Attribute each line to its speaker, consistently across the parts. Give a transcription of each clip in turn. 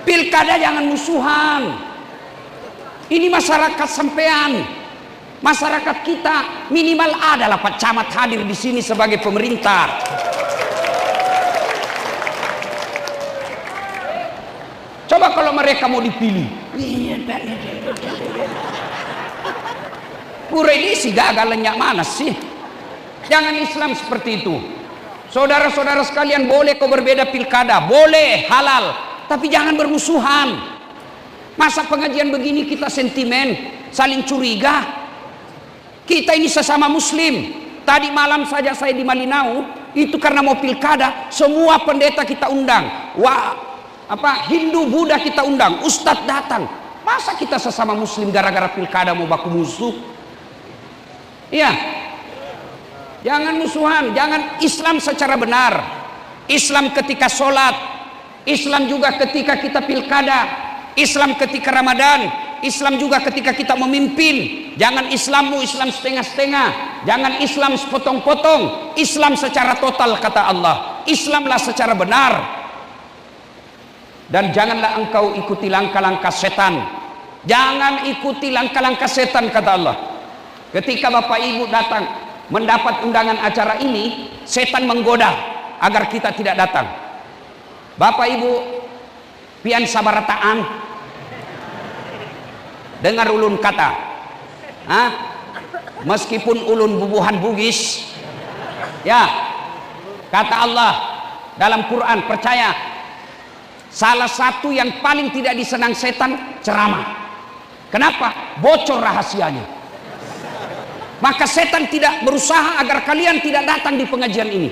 Speaker 1: Pilkada jangan musuhan. Ini masyarakat sampean, masyarakat kita. Minimal adalah Pak Camat hadir di sini sebagai pemerintah. Coba kalau mereka mau dipilih, ini sih gagal lenyak mana sih? Jangan Islam seperti itu. Saudara-saudara sekalian, boleh kau berbeda pilkada, boleh, halal, tapi jangan bermusuhan. Masa pengajian begini kita sentimen, saling curiga? Kita ini sesama muslim. Tadi malam saja saya di Malinau, itu karena mau pilkada, semua pendeta kita undang. Hindu, Buddha kita undang, ustadz datang. Masa kita sesama muslim gara-gara pilkada mau baku musuh? Iya. Jangan musuhan, jangan. Islam secara benar. Islam ketika sholat, Islam juga ketika kita pilkada, Islam ketika Ramadan, Islam juga ketika kita memimpin. Jangan Islammu Islam setengah-setengah, jangan Islam sepotong-potong. Islam secara total kata Allah. Islamlah secara benar. Dan janganlah engkau ikuti langkah-langkah setan. Jangan ikuti langkah-langkah setan kata Allah. Ketika Bapak Ibu datang mendapat undangan acara ini, setan menggoda agar kita tidak datang. Bapak Ibu pian sabarataan dengar ulun kata, meskipun ulun bubuhan Bugis, ya, kata Allah dalam Quran, percaya salah satu yang paling tidak disenang setan ceramah. Kenapa? Bocor rahasianya. Maka setan tidak berusaha agar kalian tidak datang di pengajian ini.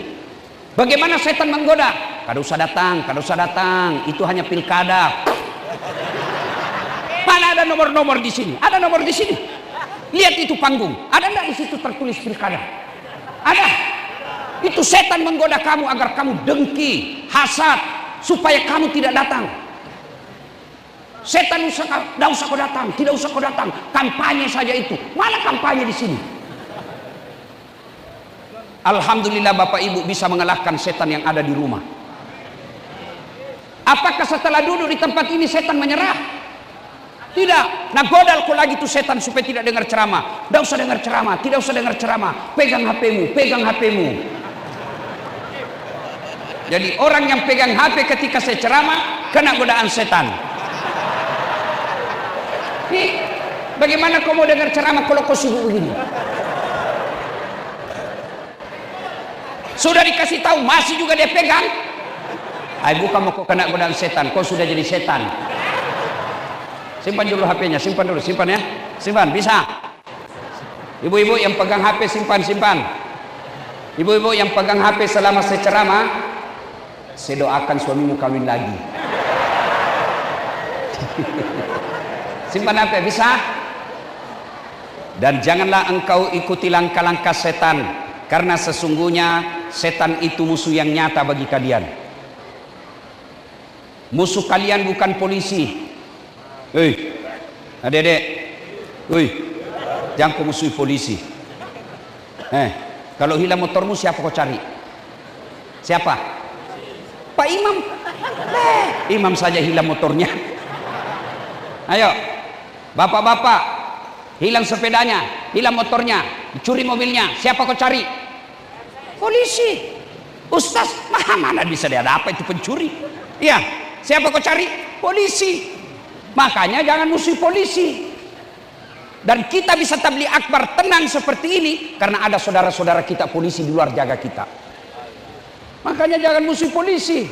Speaker 1: Bagaimana setan menggoda? Kada usah datang, kada usah datang, itu hanya pilkada. Mana ada nomor-nomor di sini? Ada nomor di sini. Lihat itu panggung. Ada enggak di situ tertulis pilkada? Ada. Itu setan menggoda kamu agar kamu dengki, hasad, supaya kamu tidak datang. Setan tidak usah kau datang, tidak usah kau datang. Kampanye saja itu. Mana kampanye di sini? Alhamdulillah Bapak Ibu bisa mengalahkan setan yang ada di rumah. Apakah setelah duduk di tempat ini setan menyerah? Tidak. Nah, godal kau lagi tuh setan supaya tidak dengar ceramah. Tidak usah dengar ceramah, tidak usah dengar ceramah. Pegang HP-mu, pegang HP-mu. Jadi orang yang pegang HP ketika saya ceramah kena godaan setan. Nih, bagaimana kau mau dengar ceramah kalau kau sibuk begini? Sudah dikasih tahu masih juga dia pegang. Bukan mau kau kena godaan setan, kau sudah jadi setan. Simpan dulu HP-nya, simpan dulu, simpan ya, simpan, bisa. Ibu-ibu yang pegang HP simpan. Ibu-ibu yang pegang HP selama saya ceramah, saya doakan suamimu kawin lagi. Simpan HP, bisa. Dan janganlah engkau ikuti langkah-langkah setan, karena sesungguhnya setan itu musuh yang nyata bagi kalian. Musuh kalian bukan polisi. Adik-adik, jangan kau musuhi polisi. Kalau hilang motormu siapa kau cari? Siapa? Pak Imam. Imam saja hilang motornya. Ayo, bapak-bapak, hilang sepedanya, hilang motornya, dicuri mobilnya, siapa kau cari? Polisi. Ustaz, mana bisa dia ada apa itu pencuri? Iya, siapa kau cari? Polisi. Makanya jangan musuh polisi. Dan kita bisa tabligh akbar tenang seperti ini karena ada saudara-saudara kita polisi di luar jaga kita. Makanya jangan musuh polisi.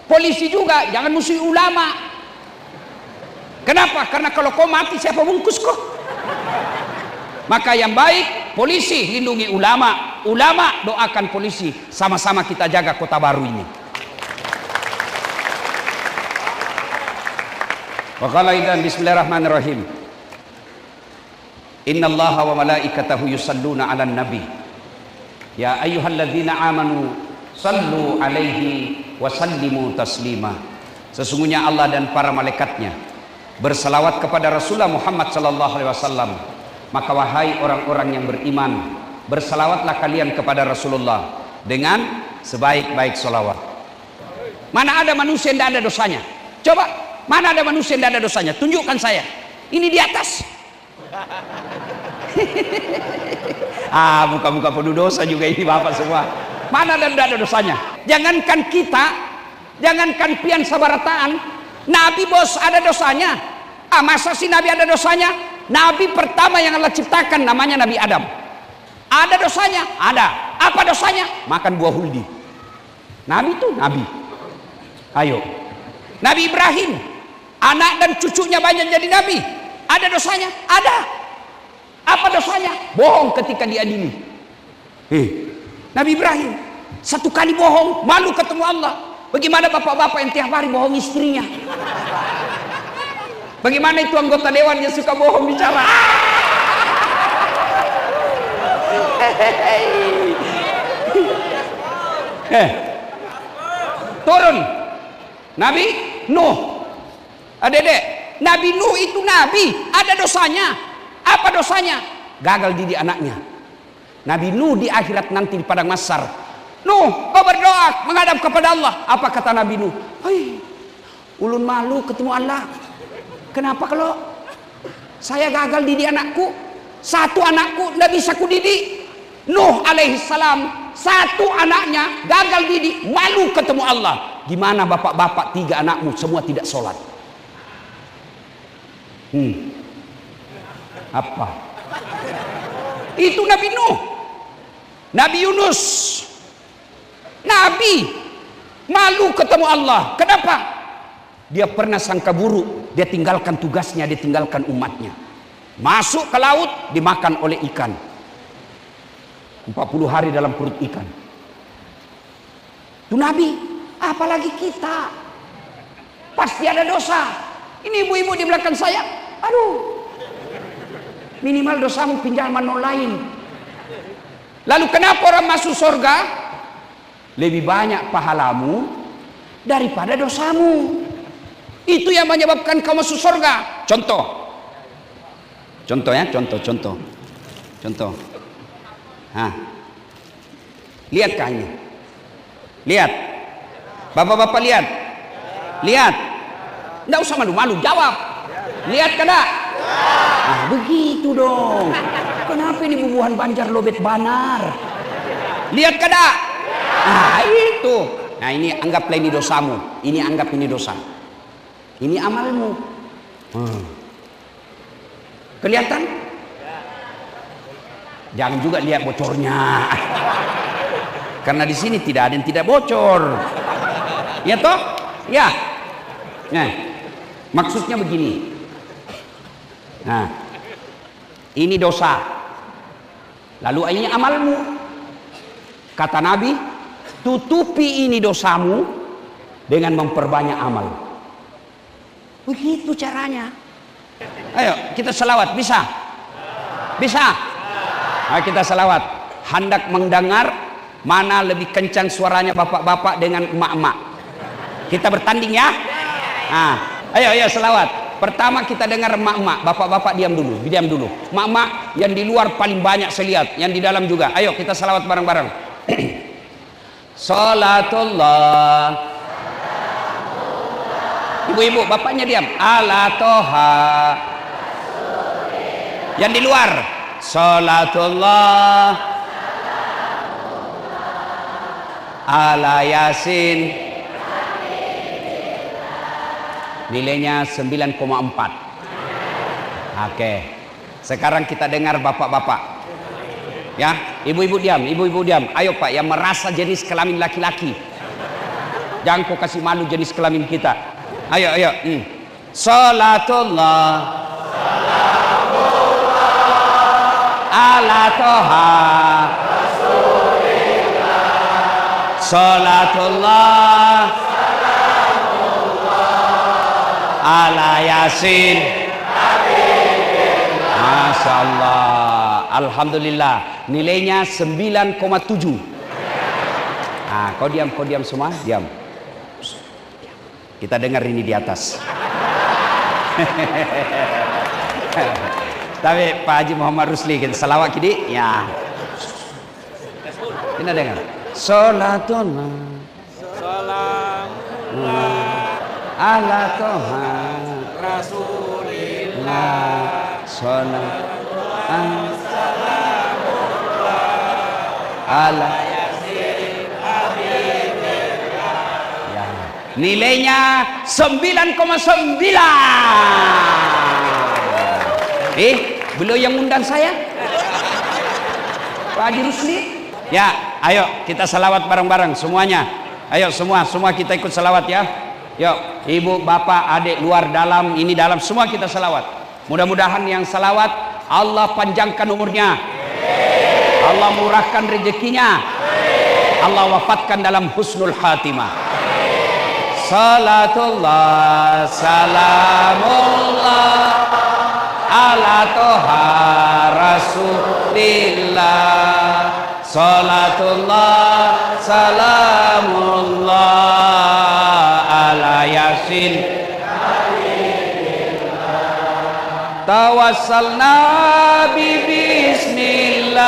Speaker 1: Polisi juga jangan musuh ulama. Kenapa? Karena kalau kau mati siapa bungkus kau? Maka yang baik polisi lindungi ulama, ulama doakan polisi. Sama-sama kita jaga Kota Baru ini. Wa qala idzan bismillahirrahmanirrahim. Innallaha wa malaikatahu yusalluna 'alan nabi. Ya ayyuhalladzina amanu sallu 'alaihi wa sallimu taslima. Sesungguhnya Allah dan para malaikatnya berselawat kepada Rasulullah Muhammad sallallahu alaihi wasallam. Maka wahai orang-orang yang beriman, berselawatlah kalian kepada Rasulullah dengan sebaik-baik selawat. Mana ada manusia yang tidak ada dosanya? Coba Mana ada manusia yang tidak ada dosanya? Tunjukkan saya. Ini di atas. Muka-muka penuh dosa juga ini bapak semua. Mana ada tidak ada dosanya? Jangankan kita, jangankan pian sabarataan, Nabi bos ada dosanya. Masa sih Nabi ada dosanya? Nabi pertama yang Allah ciptakan namanya Nabi Adam. Ada dosanya? Ada. Apa dosanya? Makan buah huldi. Nabi itu Nabi. Ayo. Nabi Ibrahim, anak dan cucunya banyak jadi Nabi. Ada dosanya? Ada. Apa dosanya? Bohong ketika diadili. Nabi Ibrahim satu kali bohong, malu ketemu Allah. Bagaimana bapak-bapak yang tiap hari bohong istrinya? Bagaimana itu anggota dewan yang suka bohong bicara? Turun Nabi Nuh. Adek-adek, Nabi Nuh itu Nabi, ada dosanya. Apa dosanya? Gagal didik anaknya. Nabi Nuh di akhirat nanti di padang mahsyar, Nuh, kau berdoa menghadap kepada Allah. Apa kata Nabi Nuh? Ulun malu ketemu Allah. Kenapa kalau saya gagal didik anakku? Satu anakku tidak bisa kudidik. Nuh alaihissalam, satu anaknya gagal didik, malu ketemu Allah. Gimana bapak-bapak 3 anakmu semua tidak sholat? Apa? Itu Nabi Nuh. Nabi Yunus, Nabi malu ketemu Allah. Kenapa? Dia pernah sangka buruk. Dia tinggalkan tugasnya, dia tinggalkan umatnya. Masuk ke laut, dimakan oleh ikan. 40 hari dalam perut ikan. Itu Nabi. Apalagi kita. Pasti ada dosa. Ini ibu-ibu di belakang saya. Aduh. Minimal dosamu pinjaman lain. Lalu kenapa orang masuk surga? Lebih banyak pahalamu daripada dosamu. Itu yang menyebabkan kau masuk surga. Contoh ya, contoh. Lihatkah ini? Lihat. Bapak-bapak lihat. Nggak usah malu-malu, jawab. Lihat kada? Begitu dong. Kenapa ini bubuhan Banjar Lobet Banar? Lihat kada? Itu. Nah, ini anggaplah ini dosamu. Ini anggap ini dosa. Ini amalmu. Kelihatan? Jangan juga lihat bocornya. Karena di sini tidak ada yang tidak bocor. Ya toh? Ya. Nah, maksudnya begini. Nah, ini dosa. Lalu ini amalmu. Kata Nabi, tutupi ini dosamu dengan memperbanyak amal. Begitu caranya. Ayo kita selawat, bisa? Ayo kita selawat. Hendak mendengar mana lebih kencang suaranya bapak-bapak dengan emak-emak. Kita bertanding ya. Ayo selawat. Pertama kita dengar emak-emak, bapak-bapak diam dulu. Emak-emak yang di luar paling banyak saya lihat, yang di dalam juga. Ayo kita selawat bareng-bareng. Salatullah. Ibu-ibu, bapaknya diam. Ala toha. Yang di luar. Salatullah. Ala Yasin. Nilainya 9,4. Oke. Sekarang kita dengar bapak-bapak. Ya, ibu-ibu diam. Ayo Pak, yang merasa jenis kelamin laki-laki. Jangan kau kasih malu jenis kelamin kita. Ayo. Salatullah. Ala toha. Salatullah. Ala Yasin. Masya Allah. Alhamdulillah. Nilainya 9,7. Kau diam semua. Diam. Kita dengar ini di atas. Tapi Pak Haji Muhammad Rusli kita salawat kini. Ya. Kita dengar. Salatullah. ala toha rasulillah salat ala ya. Nilainya 9,9. Beliau yang undang saya, Pak Haji Rusli. Ya, ayo kita salawat bareng-bareng semuanya. Ayo semua kita ikut salawat ya. Yuk, ibu, bapak, adik, luar, dalam, ini dalam, semua kita salawat. Mudah-mudahan yang salawat Allah panjangkan umurnya, Allah murahkan rezekinya, Allah wafatkan dalam husnul khatimah. Salatullah salamullah ala toha rasulillah. Salatullah salamullah ala yasin tawassalna bi bismillah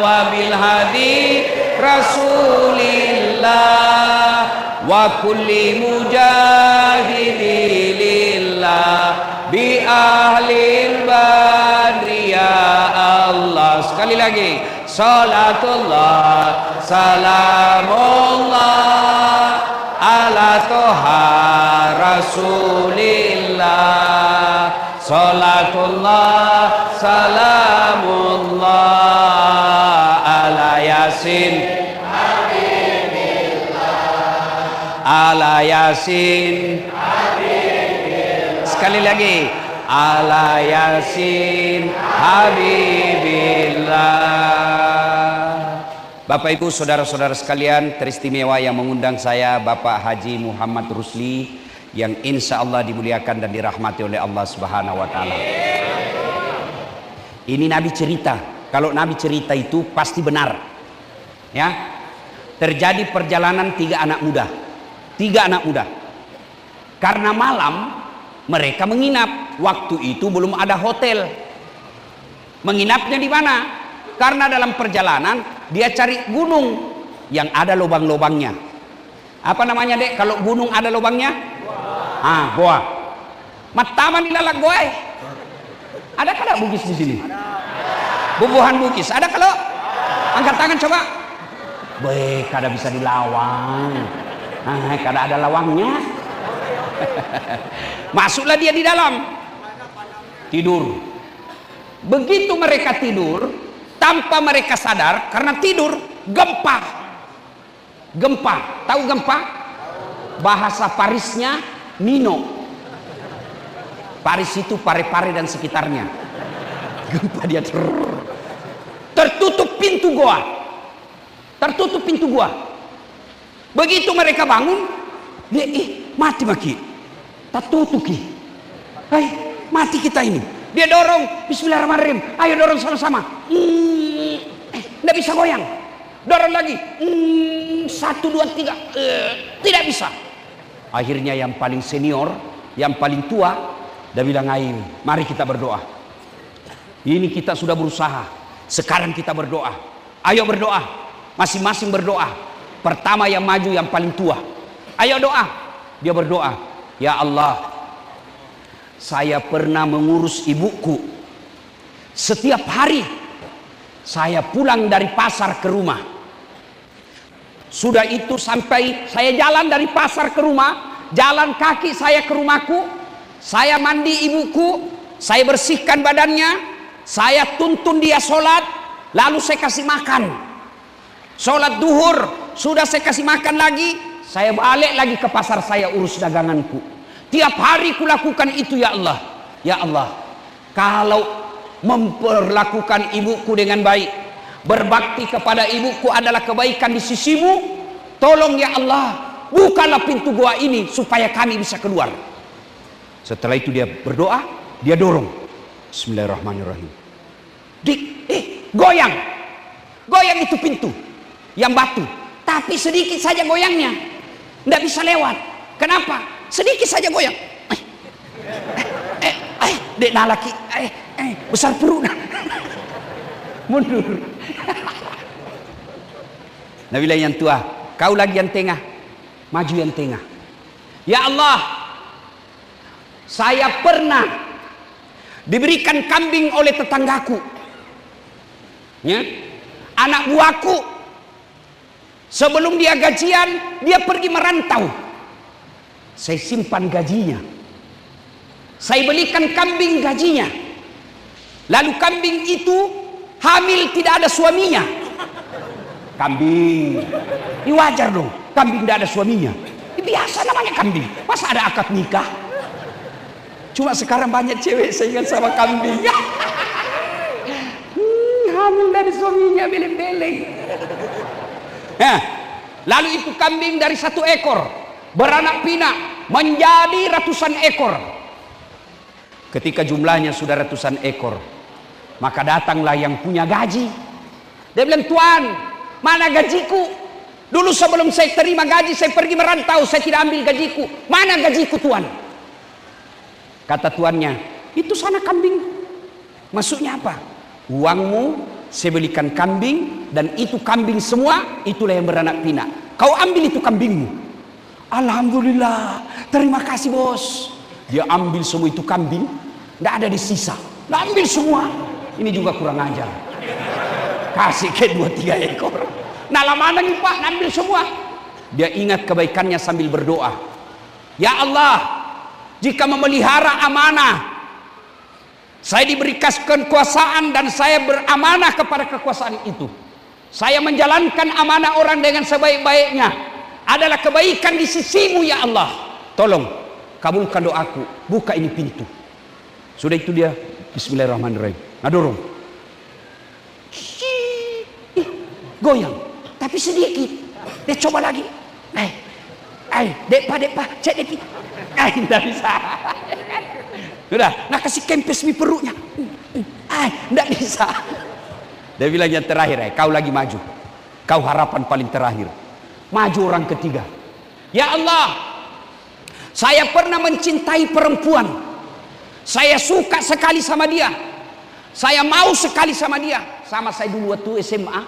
Speaker 1: wa bil hadi rasulillah wa kulli mujahidi lillah bi ahlil badri ya Allah. Sekali lagi, salatullah salamullah ala toha rasulillah. Salatullah salamullah ala yasin ala yasin. Sekali lagi, ala yasin habibillah. Bapak Ibu saudara-saudara sekalian teristimewa yang mengundang saya, Bapak Haji Muhammad Rusli, yang insya Allah dimuliakan dan dirahmati oleh Allah Subhanahu wa Ta'ala. Ini Nabi cerita. Kalau Nabi cerita itu pasti benar ya. Terjadi perjalanan tiga anak muda karena malam mereka menginap. Waktu itu belum ada hotel. Menginapnya di mana? Karena dalam perjalanan dia cari gunung yang ada lubang-lubangnya. Apa namanya, Dek, kalau gunung ada lubangnya? Goa. Mataman ilalak goa. Ada kada bugis di sini? Bubuhan bugis. Ada kalau? Angkat tangan coba. Kada bisa dilawang. Kada ada lawangnya. Masuklah dia di dalam. Tidur. Begitu mereka tidur, tanpa mereka sadar, karena tidur, gempa. Tahu gempa? Bahasa Parisnya Nino. Paris itu Pare-Pare dan sekitarnya. Gempa dia tertutup pintu goa. Begitu mereka bangun, dia mati maki. Tertutup ki. Mati kita ini. Dia dorong, bismillahirrahmanirrahim. Ayo dorong sama-sama. Nggak bisa goyang. Dorong lagi. 1, 2, 3. Tidak bisa. Akhirnya yang paling senior, yang paling tua, dia bilang, ayo, mari kita berdoa. Ini kita sudah berusaha. Sekarang kita berdoa. Ayo berdoa. Masing-masing berdoa. Pertama yang maju yang paling tua. Ayo doa. Dia berdoa. Ya Allah, saya pernah mengurus ibuku. Setiap hari saya pulang dari pasar ke rumah. Sudah itu sampai saya jalan dari pasar ke rumah, jalan kaki saya ke rumahku, saya mandi ibuku, saya bersihkan badannya, saya tuntun dia sholat, lalu saya kasih makan. Sholat duhur, sudah saya kasih makan lagi, saya balik lagi ke pasar saya urus daganganku. Tiap hari kulakukan itu ya Allah. Ya Allah, kalau memperlakukan ibuku dengan baik, berbakti kepada ibuku adalah kebaikan di sisimu, tolong ya Allah, bukalah pintu goa ini supaya kami bisa keluar. Setelah itu dia berdoa, dia dorong. Bismillahirrahmanirrahim. Goyang itu pintu yang batu, tapi sedikit saja goyangnya, tidak bisa lewat. Kenapa? Sedikit saja goyang. Dek nalaki, besar perut. Mundur. Nabi yang tua, kau lagi yang tengah, maju yang tengah. Ya Allah, saya pernah diberikan kambing oleh tetanggaku, ya, anak buahku. Sebelum dia gajian, dia pergi merantau. Saya simpan gajinya, saya belikan kambing gajinya. Lalu kambing itu hamil, tidak ada suaminya. Kambing ini wajar dong, kambing tidak ada suaminya. Ini biasa namanya kambing, masa ada akad nikah? Cuma sekarang banyak cewek seingat sama kambing. Hamil dari suaminya, beleng-beleng. Lalu itu kambing dari 1 ekor beranak pinak menjadi ratusan ekor. Ketika jumlahnya sudah ratusan ekor, maka datanglah yang punya gaji. Dia bilang, "Tuan, mana gajiku? Dulu sebelum saya terima gaji, saya pergi merantau, saya tidak ambil gajiku. Mana gajiku, Tuan?" Kata tuannya, "Itu sana kambing." Maksudnya apa? Uangmu saya belikan kambing, dan itu kambing semua, itulah yang beranak pinak. Kau ambil itu kambingmu. Alhamdulillah, terima kasih bos. Dia ambil semua itu kambing, tidak ada di sisa. Dia ambil semua. Ini juga kurang ajar. Kasih ke 2-3 ekor. Nah, mana nih Pak, ambil semua. Dia ingat kebaikannya sambil berdoa. Ya Allah, jika memelihara amanah, saya diberikan kekuasaan dan saya beramanah kepada kekuasaan itu. Saya menjalankan amanah orang dengan sebaik-baiknya adalah kebaikan di sisimu ya Allah. Tolong kabulkan doaku, buka ini pintu. Sudah itu dia bismillahirrahmanirrahim. Ngadorong. Goyang, tapi sedikit. Dia coba lagi. Dek pak, cek dek. Tidak bisa. Sudah, nak kasih kempes di perutnya. Tidak bisa. Dia bilang yang terakhir, kau lagi maju. Kau harapan paling terakhir. Maju orang ketiga. Ya Allah, saya pernah mencintai perempuan. Saya suka sekali sama dia. Saya mau sekali sama dia. Sama saya dulu waktu SMA.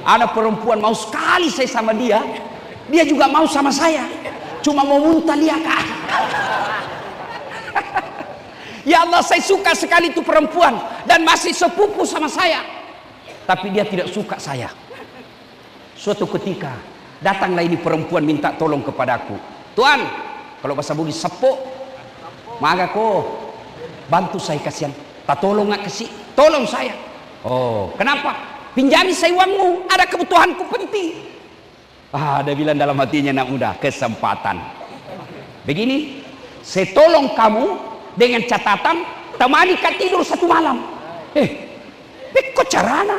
Speaker 1: Ada perempuan mau sekali saya sama dia. Dia juga mau sama saya. Cuma mau muntah lihat. Ya Allah, saya suka sekali itu perempuan dan masih sepupu sama saya, tapi dia tidak suka saya. Suatu ketika datanglah ini perempuan minta tolong kepadaku. Tuan, kalau bahasa Bugis sepuk, maka kau bantu saya kasihan. Tak tolong nggak kasih, tolong saya. Oh, kenapa? Pinjami saya uangmu, ada kebutuhanku penting. Dia bilang dalam hatinya, nak muda, kesempatan. Begini, saya tolong kamu dengan catatan temani kau tidur 1 malam. Kok carana?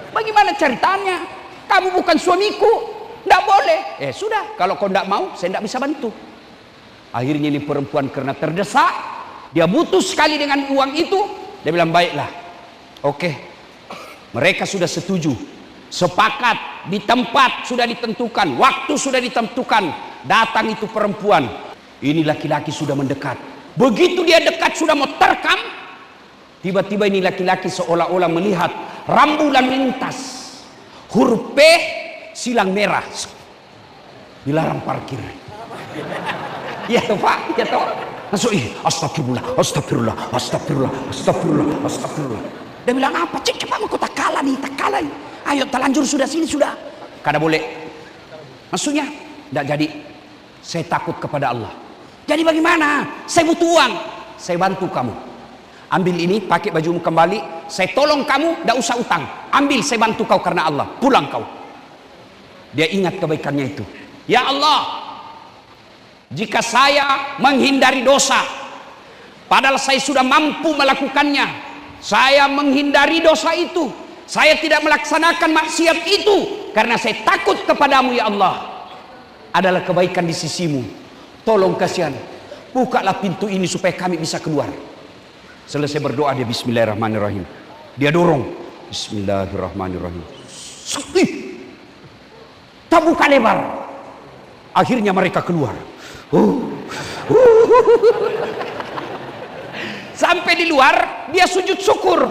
Speaker 1: Bagaimana ceritanya? Kamu bukan suamiku, tidak boleh. Sudah, kalau kau tidak mau, saya tidak bisa bantu. Akhirnya ini perempuan karena terdesak, dia butuh sekali dengan uang itu. Dia bilang, baiklah, oke. Mereka sudah setuju, sepakat, di tempat sudah ditentukan, waktu sudah ditentukan. Datang itu perempuan, ini laki-laki sudah mendekat. Begitu dia dekat sudah mau terkam, tiba-tiba ini laki-laki seolah-olah melihat rambulan lintas, huruf P silang merah, dilarang parkir. Ya Pak, ya toh. Langsung astagfirullah, astagfirullah, astagfirullah, astagfirullah, astagfirullah. Dia bilang apa? Cek cepat, aku tak kalah nih. Ayo terlanjur sudah, sini sudah. Kada boleh. Maksudnya tidak jadi. Saya takut kepada Allah. Jadi bagaimana? Saya butuh uang. Saya bantu kamu. Ambil ini, pakai bajumu kembali. Saya tolong kamu, tidak usah utang. Ambil, saya bantu kau karena Allah. Pulang kau. Dia ingat kebaikannya itu. Ya Allah, jika saya menghindari dosa, padahal saya sudah mampu melakukannya, saya menghindari dosa itu. Saya tidak melaksanakan maksiat itu karena saya takut kepadamu ya Allah. Adalah kebaikan di sisimu. Tolong kasihan, bukalah pintu ini supaya kami bisa keluar. Selesai berdoa dia bismillahirrahmanirrahim. Dia dorong bismillahirrahmanirrahim. Tak buka lebar. Akhirnya mereka keluar. Sampai di luar dia sujud syukur.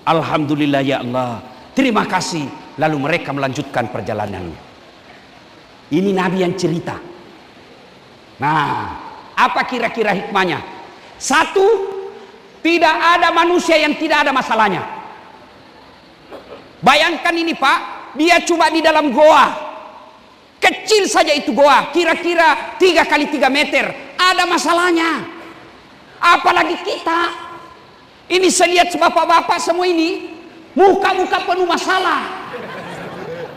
Speaker 1: Alhamdulillah ya Allah, terima kasih. Lalu mereka melanjutkan perjalanannya. Ini Nabi yang cerita. Nah, apa kira-kira hikmahnya? Satu, tidak ada manusia yang tidak ada masalahnya. Bayangkan ini Pak, dia cuma di dalam goa, kecil saja itu goa, kira-kira 3 kali 3 meter, ada masalahnya. Apalagi kita. Ini saya lihat bapak-bapak semua ini, muka-muka penuh masalah.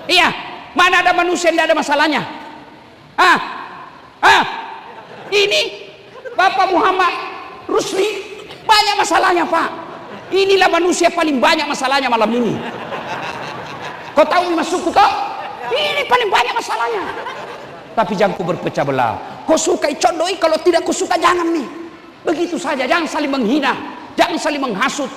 Speaker 1: Iya, mana ada manusia yang tidak ada masalahnya? Ini Bapak Muhammad Rusli banyak masalahnya Pak. Inilah manusia paling banyak masalahnya malam ini. Kau tahu masukku toh? Ini paling banyak masalahnya. Tapi jangan kau berpecah belah. Kau suka condoi, kalau tidak kau suka jangan nih. Begitu saja, jangan saling menghina, jangan saling menghasut.